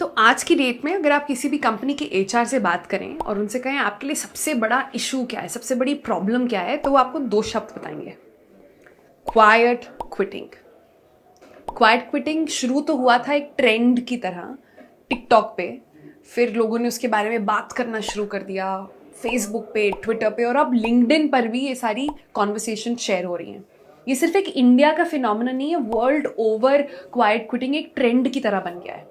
तो आज की डेट में अगर आप किसी भी कंपनी के एचआर से बात करें और उनसे कहें आपके लिए सबसे बड़ा इशू क्या है, सबसे बड़ी प्रॉब्लम क्या है, तो वो आपको दो शब्द बताएंगे, क्वाइट क्विटिंग। क्वाइट क्विटिंग शुरू तो हुआ था एक ट्रेंड की तरह टिकटॉक पे, फिर लोगों ने उसके बारे में बात करना शुरू कर दिया फेसबुक पे, ट्विटर पे, और अब लिंक्डइन पर भी ये सारी कॉन्वर्सेशन शेयर हो रही हैं। ये सिर्फ एक इंडिया का फिनोमिना नहीं है, वर्ल्ड ओवर क्वाइट क्विटिंग एक ट्रेंड की तरह बन गया है।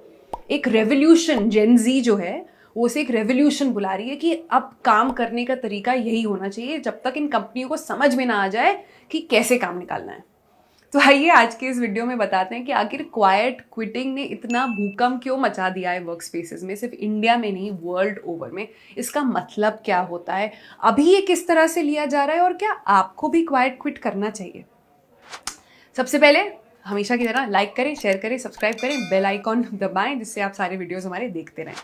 एक रेवोल्यूशन, जेन जी जो है वो उसे एक रेवोल्यूशन बुला रही है कि अब काम करने का तरीका यही होना चाहिए जब तक इन कंपनियों को समझ में ना आ जाए कि कैसे काम निकालना है। तो आइए आज के इस वीडियो में बताते हैं कि आखिर क्वाइट क्विटिंग ने इतना भूकंप क्यों मचा दिया है वर्क स्पेसेस में, सिर्फ इंडिया में नहीं वर्ल्ड ओवर में। इसका मतलब क्या होता है, अभी ये किस तरह से लिया जा रहा है, और क्या आपको भी क्वाइट क्विट करना चाहिए। सबसे पहले हमेशा की तरह लाइक करें, शेयर करें, सब्सक्राइब करें, बेल आइकॉन दबाएं जिससे आप सारे वीडियोस हमारे देखते रहें।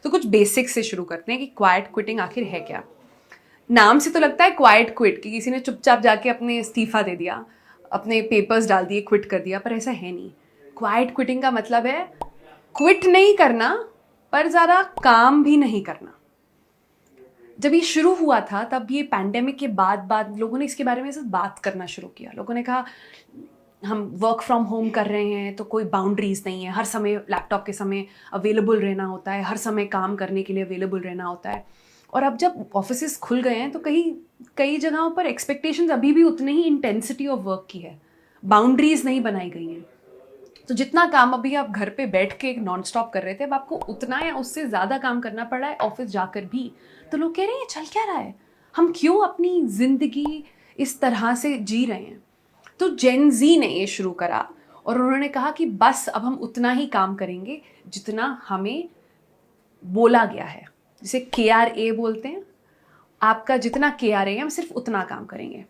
तो कुछ बेसिक्स से शुरू करते हैं कि क्वाइट क्विटिंग आखिर है क्या। नाम से तो लगता है क्वाइट क्विट कि किसी ने चुपचाप जाके अपने इस्तीफा दे दिया, अपने पेपर्स डाल दिए, क्विट कर दिया, पर ऐसा है नहीं। क्वाइट क्विटिंग का मतलब है क्विट नहीं करना पर ज़्यादा काम भी नहीं करना। जब ये शुरू हुआ था तब ये पैंडेमिक के बाद लोगों ने इसके बारे में सिर्फ बात करना शुरू किया। लोगों ने कहा हम वर्क फ्रॉम होम कर रहे हैं तो कोई बाउंड्रीज नहीं है, हर समय लैपटॉप के समय अवेलेबल रहना होता है, हर समय काम करने के लिए अवेलेबल रहना होता है। और अब जब ऑफिसेस खुल गए हैं तो कई जगहों पर एक्सपेक्टेशंस अभी भी उतनी ही इंटेंसिटी ऑफ वर्क की है, बाउंड्रीज नहीं बनाई गई हैं। तो जितना काम अभी आप घर पे बैठ के नॉन स्टॉप कर रहे थे, अब आपको उतना या उससे ज़्यादा काम करना पड़ रहा है ऑफिस जाकर भी। तो लोग कह रहे हैं चल क्या रहा है, हम क्यों अपनी ज़िंदगी इस तरह से जी रहे हैं। तो जेन जी ने ये शुरू करा और उन्होंने कहा कि बस अब हम उतना ही काम करेंगे जितना हमें बोला गया है, जिसे KRA बोलते हैं। आपका जितना KRA है हम सिर्फ उतना काम करेंगे,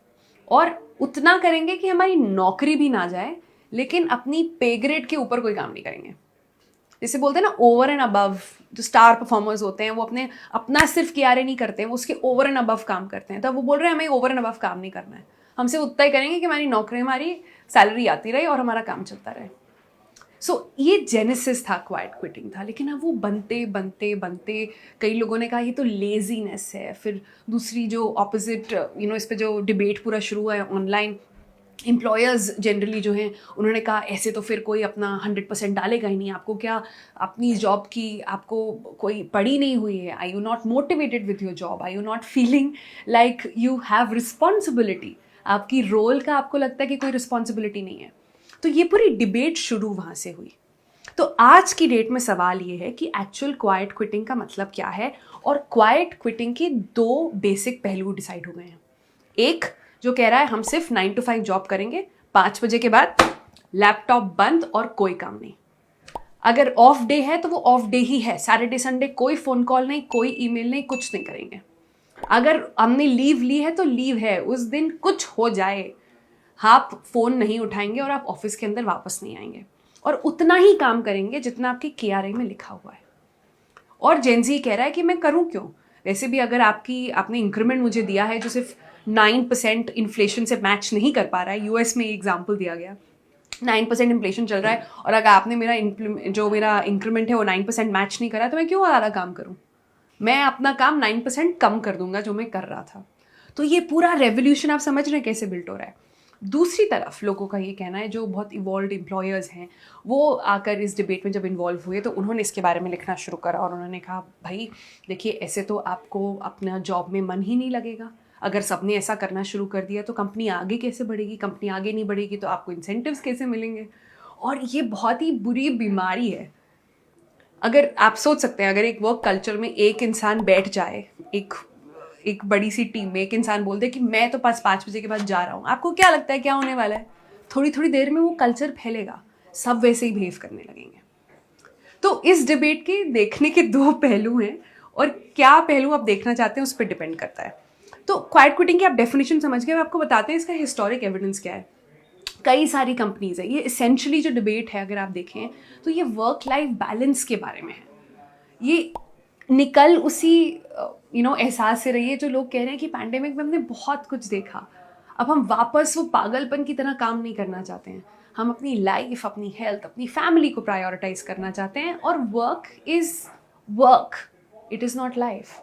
और उतना करेंगे कि हमारी नौकरी भी ना जाए, लेकिन अपनी पे ग्रेड के ऊपर कोई काम नहीं करेंगे। जैसे बोलते हैं ना ओवर एंड अबव, जो स्टार परफॉर्मर्स होते हैं वो अपना सिर्फ KRA नहीं करते हैं, वो उसके ओवर एंड अबव काम करते हैं। तब वो बोल रहे हैं हमें ओवर एंड अबव काम नहीं करना है, हमसे उतना ही करेंगे कि हमारी नौकरी, हमारी सैलरी आती रहे और हमारा काम चलता रहे। सो ये जेनेसिस था, क्वाइट क्विटिंग था। लेकिन अब वो बनते बनते बनते कई लोगों ने कहा ये तो लेजीनेस है। फिर दूसरी जो ऑपोजिट इस पे जो डिबेट पूरा शुरू हुआ है ऑनलाइन, एम्प्लॉयर्स जनरली जो हैं उन्होंने कहा ऐसे तो फिर कोई अपना 100% डालेगा ही नहीं। आपको क्या अपनी जॉब की आपको कोई पड़ी नहीं हुई है? I you not motivated with your job? I you not feeling like you have responsibility? आपकी रोल का आपको लगता है कि कोई रिस्पॉन्सिबिलिटी नहीं है? तो ये पूरी डिबेट शुरू वहाँ से हुई। तो आज की डेट में सवाल ये है कि एक्चुअल क्वाइट क्विटिंग का मतलब क्या है, और क्वाइट क्विटिंग के दो बेसिक पहलू डिसाइड हो गए हैं। एक जो कह रहा है हम सिर्फ 9 to 5 जॉब करेंगे, 5 बजे के बाद लैपटॉप बंद और कोई काम नहीं। अगर ऑफ डे है तो वो ऑफ डे ही है, सैटरडे संडे कोई फ़ोन कॉल नहीं, कोई ईमेल नहीं, कुछ नहीं करेंगे। अगर हमने लीव ली है तो लीव है, उस दिन कुछ हो जाए आप फ़ोन नहीं उठाएंगे और आप ऑफिस के अंदर वापस नहीं आएंगे, और उतना ही काम करेंगे जितना आपके KRA में लिखा हुआ है। और जेनजी कह रहा है कि मैं करूं क्यों, वैसे भी अगर आपने इंक्रीमेंट मुझे दिया है जो सिर्फ 9% इन्फ्लेशन से मैच नहीं कर पा रहा है। US में एग्जाम्पल दिया गया, 9% इन्फ्लेशन चल रहा है, और अगर आपने मेरा इंक्रीमेंट है वो 9% मैच नहीं करा, तो मैं क्यों ज़्यादा काम करूं? मैं अपना काम 9% कम कर दूंगा जो मैं कर रहा था। तो ये पूरा रेवोल्यूशन आप समझ रहे हैं कैसे बिल्ट हो रहा है। दूसरी तरफ लोगों का ये कहना है, जो बहुत इवॉल्व एम्प्लॉयर्स हैं, वो आकर इस डिबेट में जब इन्वॉल्व हुए तो उन्होंने इसके बारे में लिखना शुरू करा, और उन्होंने कहा भाई देखिए ऐसे तो आपको अपना जॉब में मन ही नहीं लगेगा। अगर सबने ऐसा करना शुरू कर दिया तो कंपनी आगे कैसे बढ़ेगी? कंपनी आगे नहीं बढ़ेगी तो आपको इंसेंटिव्स कैसे मिलेंगे? और ये बहुत ही बुरी बीमारी है। अगर आप सोच सकते हैं, अगर एक वर्क कल्चर में एक इंसान बैठ जाए, एक बड़ी सी टीम में एक इंसान बोल दे कि मैं तो 5 बजे के बाद जा रहा हूँ, आपको क्या लगता है क्या होने वाला है? थोड़ी थोड़ी देर में वो कल्चर फैलेगा, सब वैसे ही बिहेव करने लगेंगे। तो इस डिबेट के देखने के दो पहलू हैं, और क्या पहलू आप देखना चाहते हैं उस पर डिपेंड करता है। तो क्वाइट क्विटिंग की आप डेफिनेशन समझ गए, आपको बताते हैं इसका हिस्टोरिक एविडेंस क्या है। कई सारी कंपनीज है, ये इसेंशियली जो डिबेट है अगर आप देखें तो ये वर्क लाइफ बैलेंस के बारे में है। ये निकल उसी एहसास से रही है जो लोग कह रहे हैं कि पैंडेमिक में हमने बहुत कुछ देखा, अब हम वापस वो पागलपन की तरह काम नहीं करना चाहते हैं। हम अपनी लाइफ, अपनी हेल्थ, अपनी फैमिली को प्रायोरिटाइज करना चाहते हैं, और work is work, it is not life.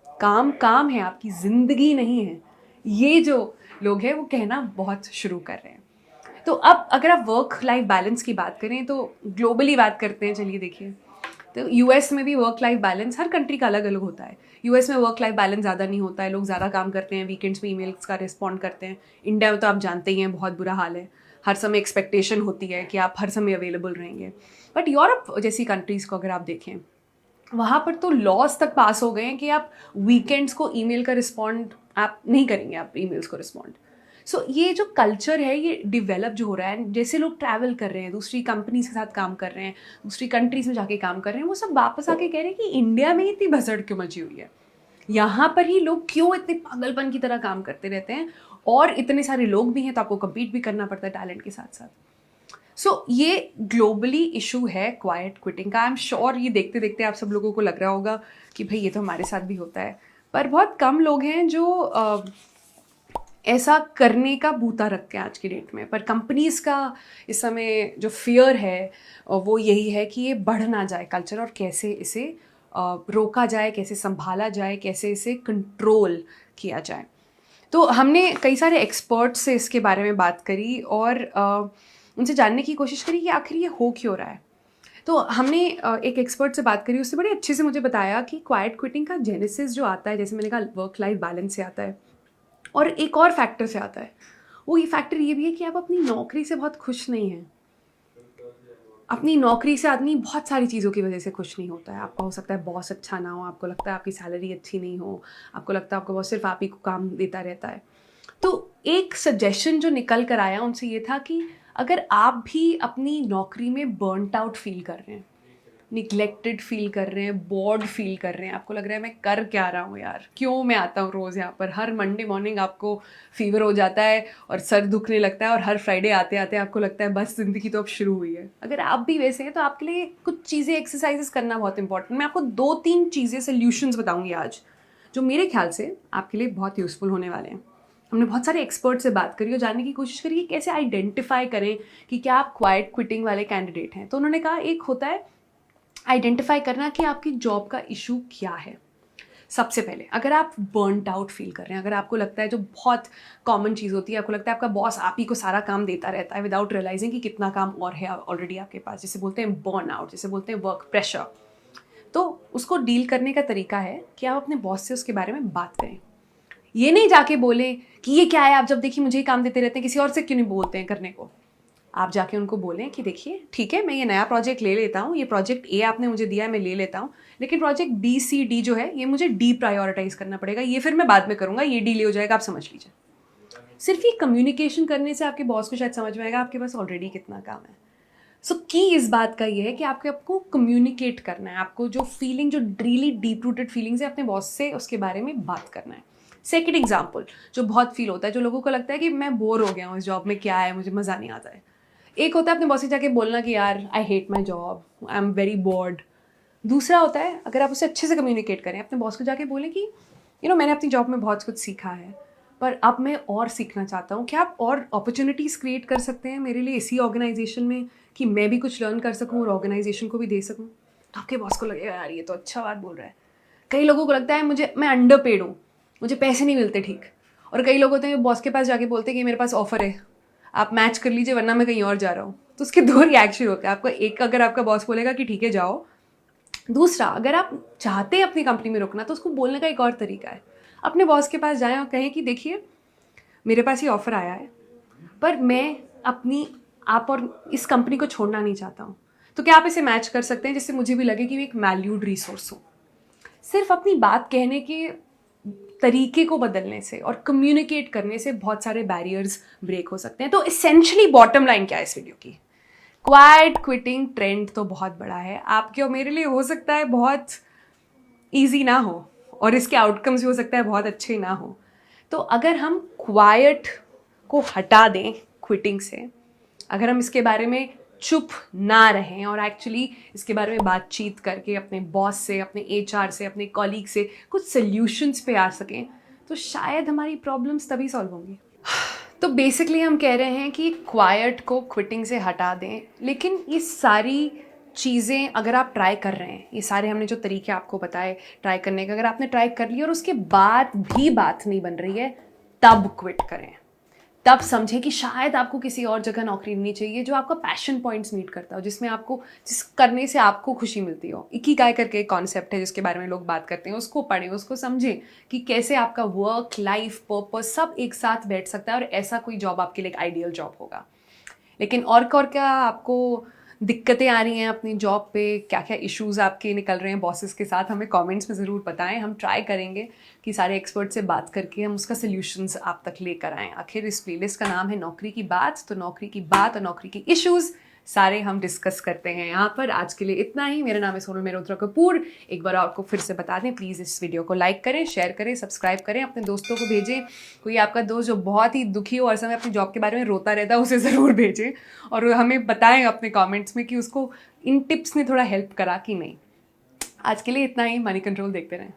काम काम है, आपकी ज़िंदगी नहीं है। ये जो लोग हैं वो कहना बहुत शुरू कर रहे हैं। तो अब अगर आप वर्क लाइफ बैलेंस की बात करें तो ग्लोबली बात करते हैं, चलिए देखिए, तो यूएस में भी वर्क लाइफ बैलेंस हर कंट्री का अलग अलग होता है। यूएस में वर्क लाइफ बैलेंस ज़्यादा नहीं होता है, लोग ज़्यादा काम करते हैं, वीकेंड्स में ईमेल्स का रिस्पॉन्ड करते हैं। इंडिया में तो आप जानते ही हैं बहुत बुरा हाल है, हर समय एक्सपेक्टेशन होती है कि आप हर समय अवेलेबल रहेंगे। बट यूरोप जैसी कंट्रीज़ को अगर आप देखें, वहाँ पर तो लॉज तक पास हो गए हैं कि आप वीकेंड्स को ईमेल का रिस्पॉन्ड आप नहीं करेंगे, आप ईमेल्स को रिस्पॉन्ड। सो ये जो कल्चर है ये डिवेलप जो हो रहा है, जैसे लोग ट्रैवल कर रहे हैं, दूसरी कंपनीज के साथ काम कर रहे हैं, दूसरी कंट्रीज में जाके काम कर रहे हैं, वो सब वापस आके कह रहे हैं कि इंडिया में इतनी भसड़ क्यों मची हुई है, यहाँ पर ही लोग क्यों इतने पागलपन की तरह काम करते रहते हैं, और इतने सारे लोग भी हैं तो आपको कम्पीट भी करना पड़ता है टैलेंट के साथ साथ। सो ये ग्लोबली इशू है क्वाइट क्विटिंग का। आई एम श्योर ये देखते देखते आप सब लोगों को लग रहा होगा कि भाई ये तो हमारे साथ भी होता है, पर बहुत कम लोग हैं जो ऐसा करने का बूता रखते हैं आज की डेट में। पर कंपनीज़ का इस समय जो फियर है वो यही है कि ये बढ़ ना जाए कल्चर, और कैसे इसे रोका जाए, कैसे संभाला जाए, कैसे इसे कंट्रोल किया जाए। तो हमने कई सारे एक्सपर्ट्स से इसके बारे में बात करी और उनसे जानने की कोशिश करी कि आखिर ये हो क्यों रहा है। तो हमने एक एक्सपर्ट से बात करी, उससे बड़े अच्छे से मुझे बताया कि क्वाइट क्विटिंग का जेनेसिस जो आता है, जैसे मैंने कहा वर्क लाइफ बैलेंस से आता है, और एक और फैक्टर से आता है। वो ये फैक्टर ये भी है कि आप अपनी नौकरी से बहुत खुश नहीं हैं। अपनी नौकरी से आदमी बहुत सारी चीज़ों की वजह से खुश नहीं होता है। आपका हो सकता है बॉस अच्छा ना हो, आपको लगता है आपकी सैलरी अच्छी नहीं हो, आपको लगता है आपका बॉस सिर्फ आप ही को काम देता रहता है। तो एक सजेशन जो निकल कर आया उनसे ये था कि अगर आप भी अपनी नौकरी में बर्नट आउट फील कर रहे हैं, निगलेक्टेड फील कर रहे हैं, बोर्ड फील कर रहे हैं, आपको लग रहा है मैं कर क्या रहा हूँ यार, क्यों मैं आता हूँ रोज़ यहाँ पर, हर मंडे मॉर्निंग आपको फीवर हो जाता है और सर दुखने लगता है, और हर फ्राइडे आते आते आपको लगता है बस ज़िंदगी तो अब शुरू हुई है। अगर आप भी वैसे हैं तो आपके लिए कुछ चीज़ें, एक्सरसाइजेस करना बहुत इंपॉर्टेंट। मैं आपको 2-3 चीज़ें, सोल्यूशंस बताऊँगी आज, जो मेरे ख्याल से आपके लिए बहुत यूज़फुल होने वाले हैं। हमने बहुत सारे एक्सपर्ट से बात करी और जानने की कोशिश करी कि कैसे आइडेंटिफाई करें कि क्या आप क्वाइट क्विटिंग वाले कैंडिडेट हैं। तो उन्होंने कहा एक होता है आइडेंटिफाई करना कि आपकी जॉब का इशू क्या है। सबसे पहले अगर आप बर्नट आउट फील कर रहे हैं, अगर आपको लगता है, जो बहुत कॉमन चीज़ होती है, आपको लगता है आपका बॉस आप ही को सारा काम देता रहता है विदाउट रियलाइजिंग कि कितना काम और है ऑलरेडी आपके पास, जिसे बोलते हैं बर्न आउट, जिसे बोलते हैं वर्क प्रेशर। तो उसको डील करने का तरीका है कि आप अपने बॉस से उसके बारे में बात करें। ये नहीं जाके बोले कि ये क्या है, आप जब देखिए मुझे ही काम देते रहते हैं, किसी और से क्यों नहीं बोलते हैं करने को। आप जाके उनको बोलें कि देखिए ठीक है, मैं ये नया प्रोजेक्ट ले लेता हूँ, ये प्रोजेक्ट ए आपने मुझे दिया है मैं ले लेता हूँ, लेकिन प्रोजेक्ट बी सी डी जो है ये मुझे डी प्रायोरिटाइज करना पड़ेगा, ये फिर मैं बाद में करूँगा, ये डिले हो जाएगा, आप समझ लीजिए। सिर्फ ये कम्युनिकेशन करने से आपके बॉस को शायद समझ में आएगा आपके पास ऑलरेडी कितना काम है। सो की इस बात का ये है कि आपको कम्युनिकेट करना है, आपको जो फीलिंग, जो रियली डीप रूटेड फीलिंग्स है, अपने बॉस से उसके बारे में बात करना है। सेकेंड एग्जाम्पल जो बहुत फील होता है, जो लोगों को लगता है कि मैं बोर हो गया हूँ इस जॉब में, क्या है, मुझे मज़ा नहीं आता है। एक होता है अपने बॉस से जाके बोलना कि यार I hate my job, I am very bored. दूसरा होता है अगर आप उसे अच्छे से कम्युनिकेट करें, अपने बॉस को जाके बोलें कि मैंने अपनी जॉब में बहुत कुछ सीखा है, पर अब मैं और सीखना चाहता हूँ, क्या आप और अपॉर्चुनिटीज़ क्रिएट कर सकते हैं मेरे लिए इसी ऑर्गेनाइजेशन में, कि मैं भी कुछ लर्न कर सकूँ और ऑर्गेनाइजेशन को भी दे सकूँ। तो आपके बॉस को लगेगा यार ये तो अच्छा बात बोल रहा है। कई लोगों को लगता है मैं अंडर पेड हूँ, मुझे पैसे नहीं मिलते ठीक, और कई लोग होते हैं बॉस के पास जाके बोलते हैं कि मेरे पास ऑफर है, आप मैच कर लीजिए वरना मैं कहीं और जा रहा हूँ। तो उसके 2 रिएक्शन होते हैं। आपको एक, अगर आपका बॉस बोलेगा कि ठीक है जाओ। दूसरा, अगर आप चाहते हैं अपनी कंपनी में रुकना तो उसको बोलने का एक और तरीका है। अपने बॉस के पास जाएं और कहें कि देखिए मेरे पास ये ऑफर आया है, पर मैं आप और इस कंपनी को छोड़ना नहीं चाहता हूँ, तो क्या आप इसे मैच कर सकते हैं जिससे मुझे भी लगे कि मैं एक वैल्यूड रिसोर्स हूँ। सिर्फ अपनी बात कहने के तरीके को बदलने से और कम्युनिकेट करने से बहुत सारे बैरियर्स ब्रेक हो सकते हैं। तो एसेंशियली बॉटम लाइन क्या है इस वीडियो की, क्वाइट क्विटिंग ट्रेंड तो बहुत बड़ा है, आपके और मेरे लिए हो सकता है बहुत ईजी ना हो, और इसके आउटकम्स भी हो सकता है बहुत अच्छे ना हो। तो अगर हम क्वाइट को हटा दें क्विटिंग से, अगर हम इसके बारे में चुप ना रहें और एक्चुअली इसके बारे में बातचीत करके अपने बॉस से, अपने एचआर से, अपने कॉलीग से कुछ सल्यूशंस पे आ सकें, तो शायद हमारी प्रॉब्लम्स तभी सॉल्व होंगी। तो बेसिकली हम कह रहे हैं कि क्वाइट को क्विटिंग से हटा दें, लेकिन ये सारी चीज़ें अगर आप ट्राई कर रहे हैं, ये सारे हमने जो तरीके आपको बताए ट्राई करने का, अगर आपने ट्राई कर लिया और उसके बाद भी बात नहीं बन रही है, तब क्विट करें। तब समझें कि शायद आपको किसी और जगह नौकरी नहीं चाहिए जो आपका पैशन पॉइंट्स मीट करता हो, जिसमें आपको, जिस करने से आपको खुशी मिलती हो। इकिगाई करके एक कॉन्सेप्ट है जिसके बारे में लोग बात करते हैं, उसको पढ़ें, उसको समझें कि कैसे आपका वर्क लाइफ पर्पस सब एक साथ बैठ सकता है और ऐसा कोई जॉब आपके लिए एक आइडियल जॉब होगा। लेकिन और क्या आपको दिक्कतें आ रही हैं अपनी जॉब पे, क्या क्या इश्यूज आपके निकल रहे हैं बॉसेस के साथ, हमें कमेंट्स में ज़रूर बताएं। हम ट्राई करेंगे कि सारे एक्सपर्ट से बात करके हम उसका सॉल्यूशंस आप तक लेकर आएँ। आखिर इस प्लेलिस्ट का नाम है नौकरी की बात, तो नौकरी की बात और नौकरी की इश्यूज़ सारे हम डिस्कस करते हैं यहाँ पर। आज के लिए इतना ही। मेरा नाम है सोनल मेहरोत्रा कपूर। एक बार आपको फिर से बता दें, प्लीज़ इस वीडियो को लाइक करें, शेयर करें, सब्सक्राइब करें, अपने दोस्तों को भेजें। कोई आपका दोस्त जो बहुत ही दुखी हो और समय अपनी जॉब के बारे में रोता रहता है, उसे ज़रूर भेजें और हमें बताएं अपने कमेंट्स में कि उसको इन टिप्स ने थोड़ा हेल्प करा कि नहीं। आज के लिए इतना ही। मनी कंट्रोल देखते रहें।